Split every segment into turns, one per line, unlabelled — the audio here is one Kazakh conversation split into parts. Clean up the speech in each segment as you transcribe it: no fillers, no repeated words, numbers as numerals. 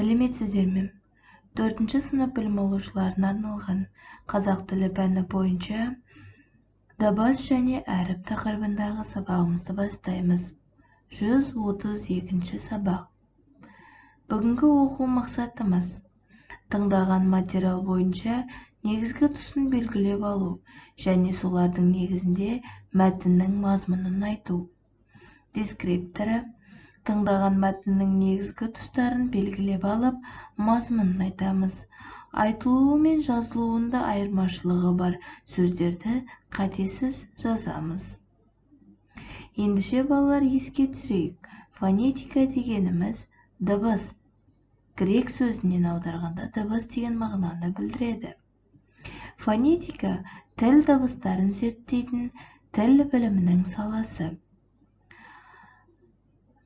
Сәлеметсіздер ме? 4-ші сынып білім алушыларына арналған қазақ тілі пәні бойынша дыбыс және әріп тақырыбындағы сабағымызды бастаймыз. 132-ші сабақ. Бүгінгі оқу мақсатымыз тыңдаған материал бойынша негізгі тұсын белгілеп алу және солардың негізінде мәтіннің мазмұнын айту. Дескрипторы тыңдаған мәтіннің негізгі тұстарын белгілеп алып, мазмұнын айтамыз. Айтылуы мен жазылуында айырмашылығы бар сөздерді қатесіз жазамыз. Ендеше балалар еске түсірейік. Фонетика дегеніміз дыбыс. Грек сөзінен аударғанда дыбыс деген мағынаны білдіреді. Фонетика тіл дыбыстарын зерттейтін тіл білімінің саласы.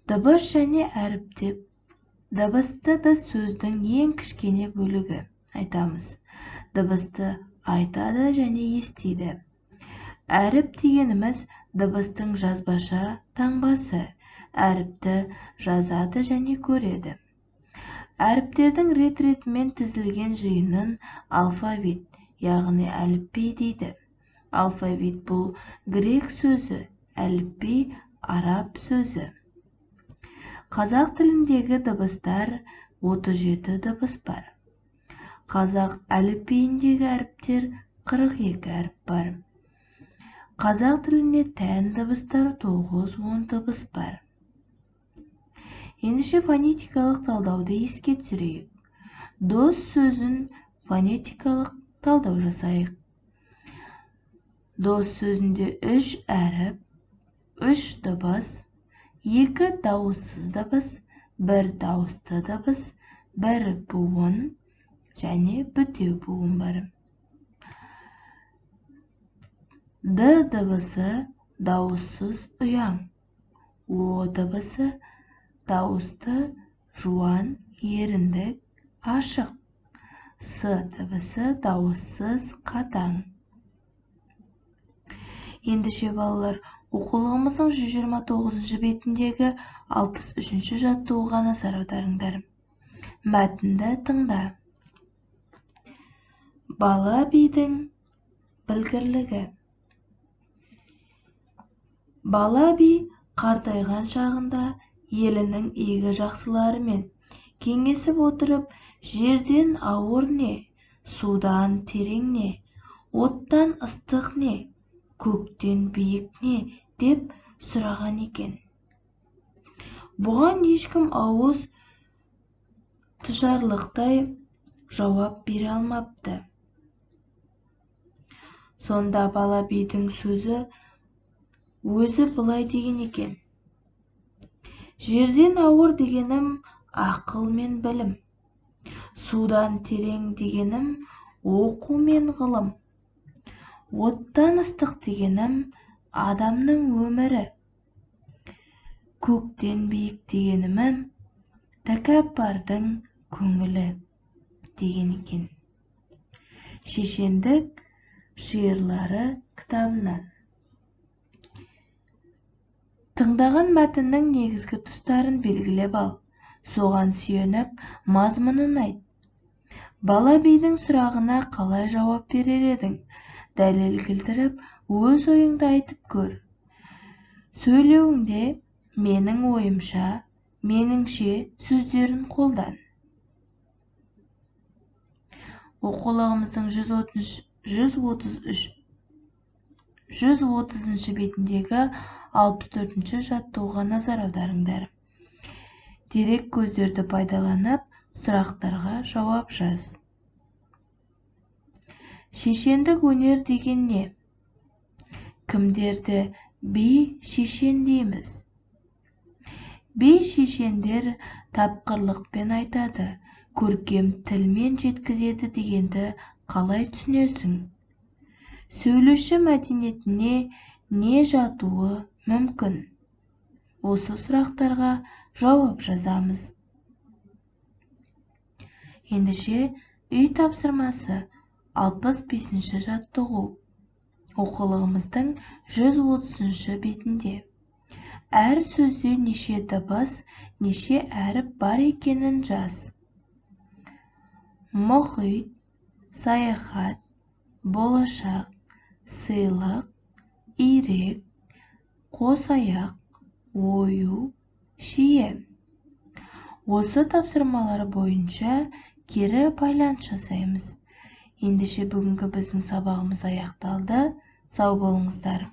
Дыбыс және әріптеп. Дыбысты біз сөздің ең кішкене бөлігі айтамыз. Дыбысты айтады және естиді. Әріп дегеніміз дыбыстың жазбаша таңбасы. Әріпті жазады және көреді. Әріптердің рет-ретімен тізілген жиынын алфавит, яғни әліпби дейді. Алфавит бұл грек сөзі, әліпби араб сөзі. Қазақ тіліндегі дыбыстар 37 дыбыс бар. Қазақ әліпбиіндегі әріптер 42 әріп бар. Қазақ тіліне тән дыбыстар 9-10 дыбыс бар. Ендеше фонетикалық талдауды еске түсірейік. Дос сөзін фонетикалық талдау жасайық. Дос сөзінде 3 әріп, 3 дыбыс, 2 дауыссыз дыбыс, 1 дауысты дыбыс, 1 буын және бүтеу буын бар. Д дыбысы дауыссыз ұяң. О дыбысы дауысты жуан, еріндік, ашық. С дыбысы дауыссыз қатаң. Ендеше балалар, оқулығымыздың 129 бетіндегі 63-ші жаттығуға назар аударыңдар. Мәтінді тыңда. Бала бидің білгірлігі. Бала би қартайған шағында елінің игі жақсыларымен кеңесіп отырып, жерден ауыр не, судан терең не, оттан ыстық не, көктен биік не деп сұраған екен. Бұған ешкім ауыз тұшарлықтай жауап бере алмапты. Сонда бала бидің сөзі өзі былай деген екен. Жерден ауыр дегенім ақыл мен білім. Судан терең дегенім оқу мен ғылым. Оттан ыстық дегенім адамның өмірі. Көктен биік дегенім тәкаппардың көңілі деген екен. Шешендік шиырлары кітабынан. Тыңдаған мәтіннің негізгі тұстарын белгілеп ал. Соған сүйеніп, мазмұнын айт. Бала бидің сұрағына қалай жауап берер едің? Дәлел келтіріп, өз ойыңды айтып көр. Сөйлеуіңде менің ойымша, меніңше сөздерін қолдан. Оқулығымыздың 130-ші бетіндегі 64-ші жаттығуға назар аударыңдар. Дерек көздерді пайдаланып, сұрақтарға жауап жаз. Шешендік өнер деген не? Кімдерді би шешен дейміз? Би шешендер тапқырлықпен айтады, көркем тілмен жеткізеді дегенді қалай түсінесің? Сөйлеуші мәдениетіне не жатуы мүмкін? Осы сұрақтарға жауап жазамыз. Ендеше үй тапсырмасы 65-ші жаттығу. Оқулығымыздың 130-ші бетінде. Әр сөзде неше дыбыс, неше әріп бар екенін жаз. мұхит, саяхат, болашақ, сыйлық, ирек, қос аяқ, ою, шие. Осы тапсырмалар бойынша кері байланыс жасаймыз. Ендеше бүгінгі біздің сабағымыз аяқталды. Сау болыңыздар.